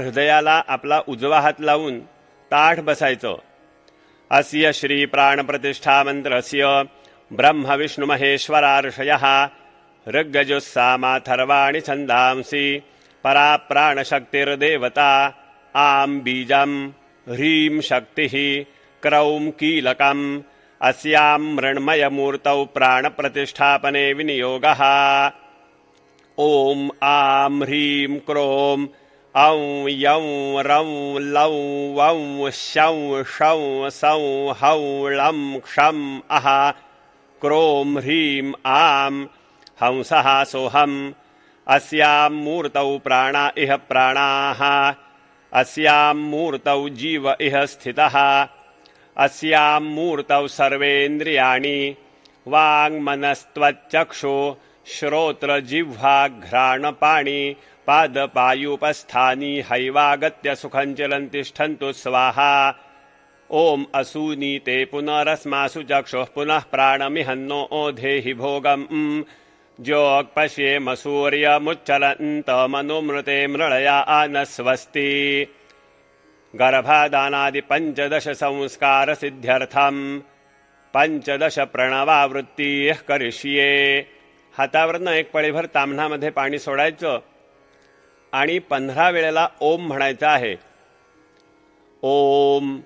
हृदयाला आपला उजवा हात लावून ताठ बसायचं. अस्य श्री प्राणप्रतिष्ठा मंत्रस्य ब्रह्म विष्णु महेश्वरार्षयः ऋग्यजुस्सामाथर्वाणि छन्दांसि परा प्राणशक्तिर्देवता आं बीजं ह्रीं शक्तिः क्रौं कीलकम् अस्यां मृण्मयमूर्तौ प्राणप्रतिष्ठापने विनियोगः. ॐ आं ह्रीं क्रों औं यौं रौं लौं वौं शौं शौं सौं हौं लं क्षं अः क्रों ह्रीं आं हंसः सोऽहम्. अस्यां मूर्तौ प्राणा इह प्राणाः अस्यां मूर्तौ जीव इह स्थितः. अस्यां मूर्तौ सर्वेन्द्रियाणि वाङ्मनस्त्वच्चक्षु श्रोत्र जिह्वा घ्राण पाणि पादपायुपस्थानि हैवागत्य सुखं चिरं तिष्ठन्तु स्वाहा. ॐ असूनीते पुनरस्मासु चक्षुः पुनः प्राणमिहन्नो ओधेहि भोगम्. ज्योक्पश्येम सूर्यमुच्चरन्तमनुमृते मृळया आनस्वस्ति. गर्भादानादि 15 संस्कार सिद्ध्यर्थम 15 प्रणवावृत्ती करिष्ये. हातावरनं एक पळीभर ताम्हणामध्ये पाणी सोडायचं आणि 15 वेळेला ओम म्हणायचं आहे. ओम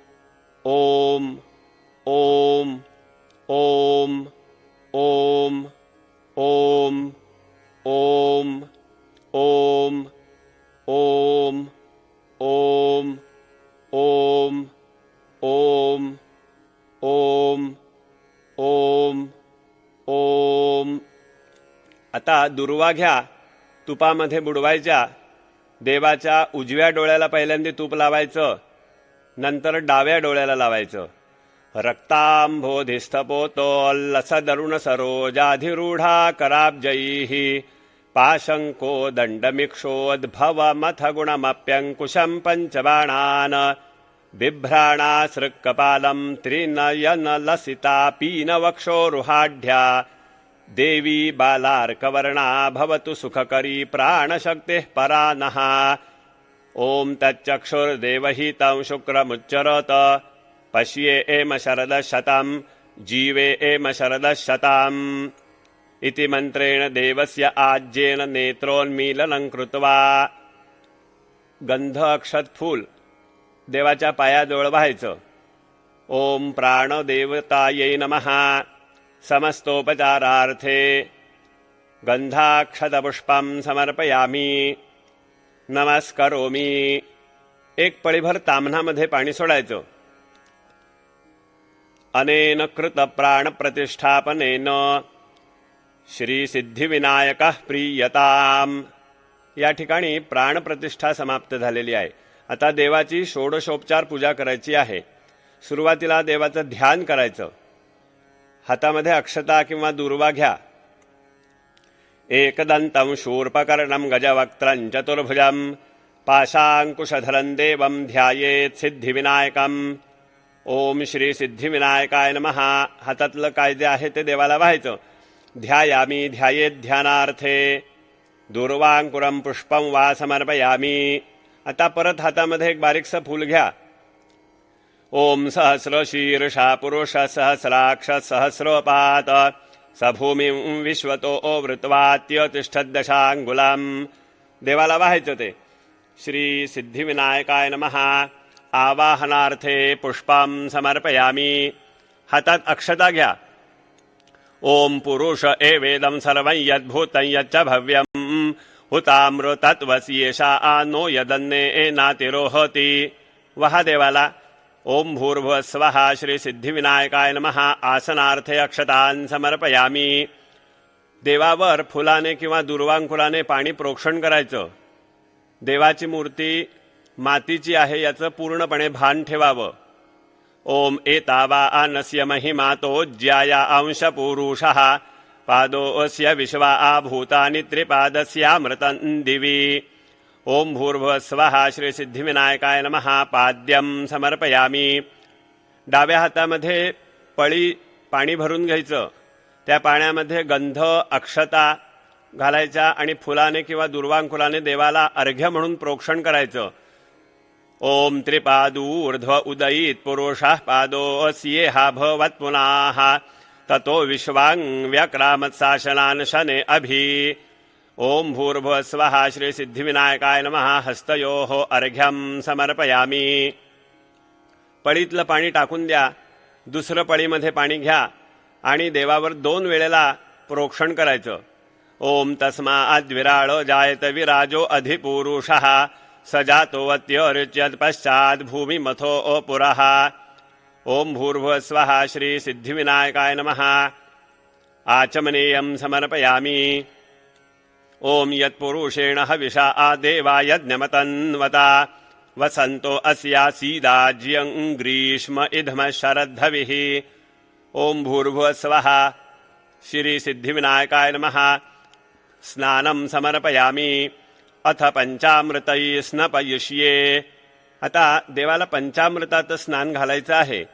ओम ओम ओम ओम ओम ओम ओम ओम ओम ओम ओम ओम ओम ओम. आता दुर्वा घ्या, तुपामध्ये बुडवायच्या. देवाच्या उजव्या डोळ्याला पहिल्यांदा तूप लावायचं, नंतर डाव्या डोळ्याला लावायचं. रक्तांभोधिस्थपोतोल्लसदरुण सरोजाधिरूढा कराब्जैः पाशंको दण्डमिक्षोद्भवमथ गुणमप्यङ्कुशं पञ्चबाणान् बिभ्राणासृक्कपालं त्रिनयनलसिता पीनवक्षोरुहाढ्या देवी बालार्कवर्णा भवतु सुखकरी प्राणशक्तिः परा नः. ॐ तच्चक्षुर्देवहितं शुक्रमुच्चरत पश्ये एम शरदशतं जीवे एम शरदशतम् इति मंत्रेण देवस्य आज्येन नेत्रोन्मीलनं कृत्वा गंध अक्षत फूल देवाच्या पायाजवळ व्हायचं. ओम प्राणदेवतायै नमः. समस्तोपचारार्थे गंधाक्षतपुष्पं समर्पयामि नमस्करोमि. एक पळीभर ताम्हणामध्ये पाणी सोडायचं. अनेन कृत प्राणप्रतिष्ठापनेन श्री सिद्धिविनायकः प्रीयताम. या ठिकाणी प्राणप्रतिष्ठा समाप्त झालेली आहे. आता देवाची षोडशोपचार पूजा करायची आहे. सुरुवातीला देवाचं ध्यान करायचं. हातामध्ये अक्षता किंवा दुर्वा घ्या. एकदन्तं शूर्पकर्णं गजवक्त्रं चतुर्भुजं पाशांकुशधरं देवं ध्यायेत् सिद्धिविनायकम्. ओम श्री सिद्धिविनायकाय नमः. हातातलं काय जे आहे ते देवाला व्हायचं. ध्यायामी ध्यायेत् ध्यानार्थे दुर्वांकुरं पुष्पं वा समर्पयामी. आता परत हातामध्ये एक बारीकसं फूल घ्या. ओम सहस्र शीर्षा पुरुष सहस्राक्ष सहस्रोपात सभूमिं विश्वतो वृत्वात्य तिष्ठद्दशांगुलां. देवाला व्हायचं ते. श्री सिद्धिविनायकाय नमः. आवाहनार्थे पुष्पं समर्पयामी. हातात अक्षता घ्या. ओम पुरुष एवेदं सर्वं यद्भूतं यच्च भव्यं हुतामृतत्वस्येषा नो यदन्ने नातिरोहति. वहा देवाला. ओम भूर्भुवस्वः. श्री सिद्धिविनायकाय नमः. आसनार्थे अक्षतान् समर्पयामी. देवावर फुलाने किंवा दुर्वांकुराने पाणी प्रोक्षण करायचं. देवाची मूर्ती मातीची आहे याचं पूर्णपणे भान ठेवावं. ओम एतावा आनस्य महिमातो ज्याया अंशपुरुषः पादोऽस्य विश्वा भूतानि त्रिपादस्यामृतं दिवि. ओम भूर्भुवस्वः. श्री सिद्धिविनायकाय नमः. पाद्यं समर्पयामी. डाव्या हातामध्ये पळी पाणी भरून घ्यायचं. त्या पाण्यामध्ये गंध अक्षता घालायच्या आणि फुलाने किंवा दुर्वांकुराने देवाला अर्घ्य म्हणून प्रोक्षण करायचं. ओम त्रिपादूर्ध्व उदयीत पुरुषः पादोऽस्येह भवत्पुनाः ततो विश्वां व्यक्रामत्शासनान् शने अभि। ओम भूर्भुवस्वः श्री सिद्धिविनायकाय नमः। हस्तयोः अर्घ्यं समर्पयामी। पळीतलं पाणी टाकून द्या, दुसरं पळीमध्ये पाणी घ्या आणि देवावर 2 वेळेला प्रोक्षण करायचं। ओम तस्माद्विराळ जायत विराजो अधिपुरुषः सजातोवत्योरुच्यत पश्चात् भूमिमथो पुरः। ओम भूर्भुवस्वः श्री सिद्धिविनायकाय नमः। आचमनीयं समर्पयामि। ओम यत्पुरुषेण हविषा आदेवा यज्ञमतन्वता वसन्तो अस्यासीदाज्यं ग्रीष्म इधम शरद्धविः। ओम भूर्भुवस्वः श्री सिद्धिविनायकाय नमः। स्नानं समर्पयामि। अथ पंचामृतैः स्नपयिष्ये। आता देवाला पंचामृतात स्नान घालायचं आहे।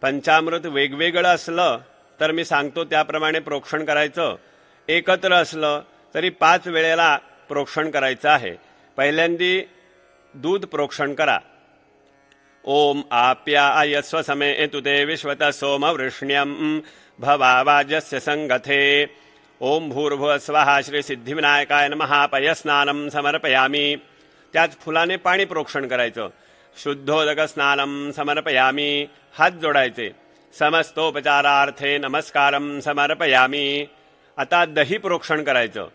पंचामृत वेगवेगळं असलं तर मी सांगतो त्याप्रमाणे प्रोक्षण करायचं, एकत्र असलं तरी 5 वेळेला प्रोक्षण करायचं आहे। पहिल्यांदी दूध प्रोक्षण करा। ओम आप्यायस्व समेतु ते विश्वतः सोमवृष्ण्यं भवावाजस्य संगथे। ओम भूर्भुवस्वः श्री सिद्धिविनायकाय नमः। पयस्नानं समर्पयामि। त्याच फुलाने पाणी प्रोक्षण करायचं। शुद्धोदक स्नानं समर्पयामि। हात जोडायचे। समस्तोपचारार्थे नमस्कारं समर्पयामि। आता दही प्रोक्षण करायचं।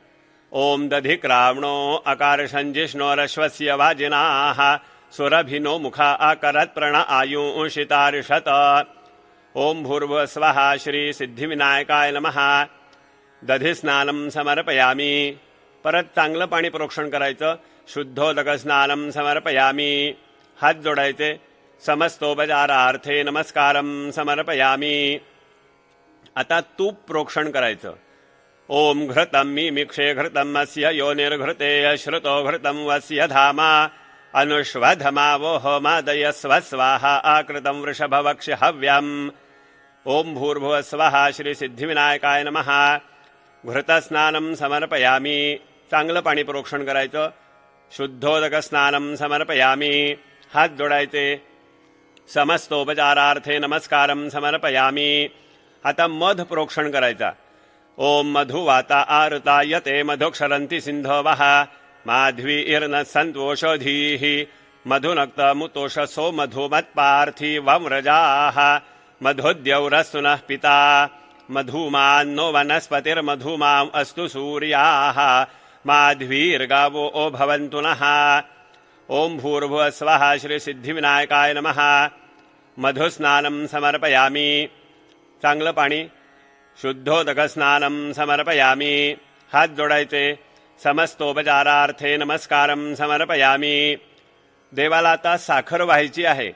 ओम दधिक्रावणो अकारशंजिष्णोरश्वस्य वाजिनाः सुरभिनो मुखा आकरत् प्रण आयुषितार्षत। ओम भूर्भुवस्वः श्री सिद्धिविनायकाय नमः। दधी स्नानं समर्पयामि। परत चांगलं पाणी प्रोक्षण करायचं। शुद्धोदक स्नानं समर्पयामि। हात जोडायचे। समस्तोपचारार्थे नमस्कारं समर्पयामि। आता तूप प्रोक्षण करायचं। ओम घृतं मिमिक्षे घृतं अस्य योनिर्घृते श्रुतो घृतं वस्य धामा अनुष्वधमावोह मादयस्व स्वाहा आकृतं वृषभवक्ष हव्यम्। ओम भूर्भुवस्वः श्री सिद्धिविनायकाय नमः। घृतस्नानं समर्पयामि। चांगलं पाणी प्रोक्षण करायचं। शुद्धोदक स्नानं समर्पयामि। हात जोडायचे। समस्तोपचारार्थे नमस्कारं समर्पयामि। आता मध प्रोक्षण करायचा। ओम मधुवाता आरुता यते मधुक्षरन्ति सिन्धवः माध्वीर्न सन्तोषधीः मधुनक्तमुतोषसो मधुमत्पार्थिवम्रजाः मधुद्यौरस्तु नः पिता मधुमान्नो वनस्पतिर्मधुमाम् अस्तु सूर्याः माध्वीर्गावो भवन्तु नः। ओम भूर्भुवस्वः श्री सिद्धिविनायकाय नमः। मधुस्नानं समर्पयामि। चांगलं पाणी। शुद्धोदक स्नानं समर्पयामि। हात जोडायचे। समस्तोपचारार्थे नमस्कारं समर्पयामि। देवाला आता साखर व्हायची आहे।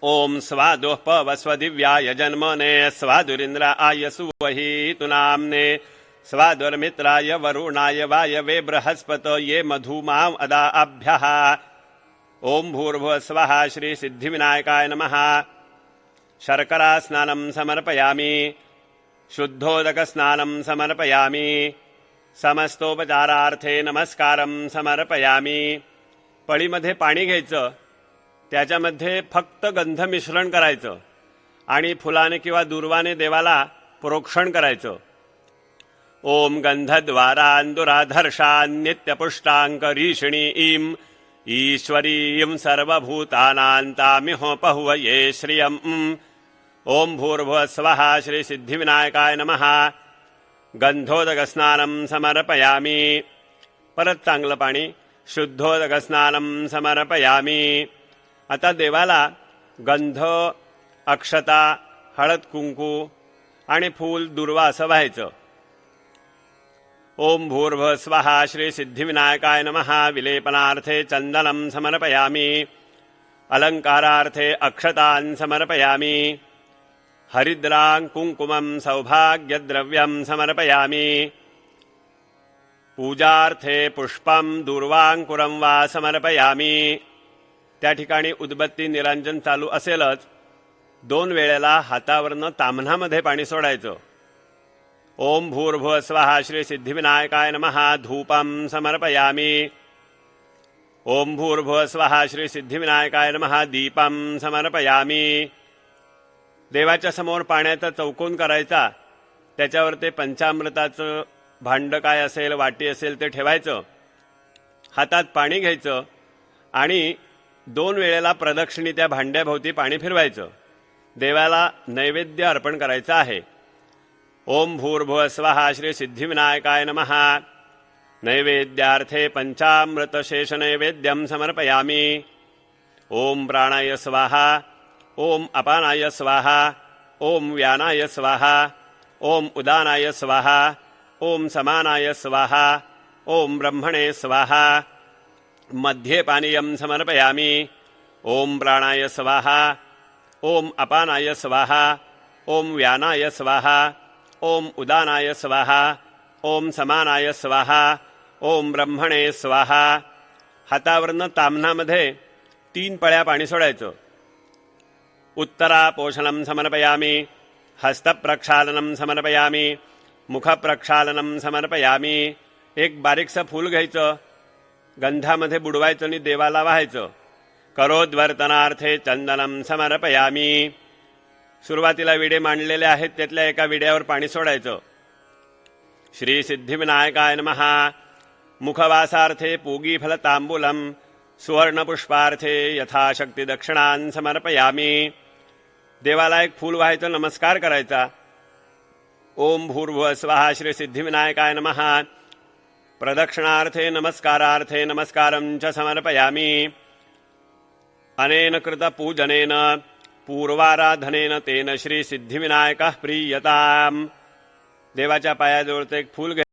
ओम स्वादोपवस्व दिव्याय जन्मने स्वादुरिन्द्राय सुवहीतु नाम्ने स्वादुर्मित्राय वरुणाय वायवे बृहस्पतये मधुमां अदाभ्यः। ओम भूर्भुवस्वः श्री सिद्धिविनायकाय नमः। शर्करा स्नानं समर्पयामि। शुद्धोदक स्नानं समर्पयामि। समस्तोपचारार्थे नमस्कारं समर्पयामि। पळीमध्ये पाणी घ्यायचं, त्याच्यामध्ये फक्त गंध मिश्रण करायचं आणि फुलाने किंवा दुर्वाने देवाला प्रोक्षण करायचं। ओम गंधद्वारान्दुराधर्षान् नित्यपुष्टाङ्करीषिणीं ईश्वरीं सर्वभूतानां तामिहोपहुवये श्रियम्। ओम भूर्भुवस्वः श्री सिद्धिविनायकाय नमः। गंधोदक स्नानं समर्पयामि। परत चांगलं पाणी। शुद्धोदक स्नानं समर्पयामि। आता देवाला गंध, अक्षता, हळद कुंकू आणि फूल दुर्वा असं व्हायचं। ओम भूर्भुवस्वः श्री सिद्धिविनायकाय नमः। विलेपनार्थे चंदनं समर्पयामि। अलंकारार्थे अक्षतान् समर्पयामि। हरिद्रां कुंकुमं सौभाग्यद्रव्यं समर्पयामि। पूजार्थे पुष्पं दूर्वांकुरं वा समर्पयामि। त्या ठिकाणी उदबत्ती निरांजन चालू असेलच 2 वेळेला हातावरनं ताम्हणामध्ये पाणी सोडायचं। ओम भूर्भुवस्वः श्री सिद्धिविनायकाय नमः। धूपं समर्पयामि। ओम भूर्भुवः स्वः श्री सिद्धिविनायकाय नमः दीपम समर्पयामी। देवाच्या समोर पाण्याचा चौकोन करायचा, त्याच्यावर ते पंचामृताचं भांड काय असेल, वाटी असेल ते ठेवायचं, हातात पाणी घ्यायचं आणि 2 वेळेला प्रदक्षिणी त्या भांड्याभोवती पाणी फिरवायचं. देवाला नैवेद्य अर्पण करायचं आहे. ओम भूर्भुवः स्वः श्री सिद्धिविनायकाय नमः नैवेद्यार्थे पंचामृत शेष नैवेद्यम समर्पयामी. ओम प्राणाय स्वाहा, ओम अपानाय स्वाहा, ओम व्यानाय स्वाहा, ओम उदानाय स्वाहा, ओम समानाय स्वाहा, ओम ब्रह्मणे स्वाहा. मध्ये पानीयं समर्पयामी. ओम प्राणाय स्वाहा, ओम अपानाय स्वाहा, ओम व्यानाय स्वाहा, ओम उदानाय स्वाहा, ओम समानाय स्वाहा, ओम ब्रह्मणे स्वाहा. हातावरनं ताम्हणामध्ये 3 पळ्या पाणी सोडायचं. उत्तरा पोषणं समर्पयामी, हस्तप्रक्षालनं समर्पयामी, मुखप्रक्षालनं समर्पयामी. एक बारीकसं फूल घ्यायचं, गंधामध्ये बुडवायचं आणि देवाला वाहायचं. करोद्वर्तनार्थे चंदनं समर्पयामी. सुरुवातीला विडे मांडलेले आहेत, त्यातल्या एका विड्यावर पाणी सोडायचं. श्री सिद्धिविनायकाय नमः. मुखवासार्थे पूगीफल तांबूलम सुवर्णपुष्पार्थे यथाशक्ती दक्षिणान् समर्पयामी. देवाला एक फूल व्हायचं, नमस्कार करायचा. ओम भूर्भुवः स्वः श्री सिद्धिविनायकाय नमः प्रदक्षिणार्थे नमस्कारार्थे नमस्कारं च समर्पयामी. अनेन कृत पूजनेन पूर्वाराधनेन तेन श्री सिद्धिविनायकः प्रीयताम्. देवाच्या पायाजवळचं एक फूल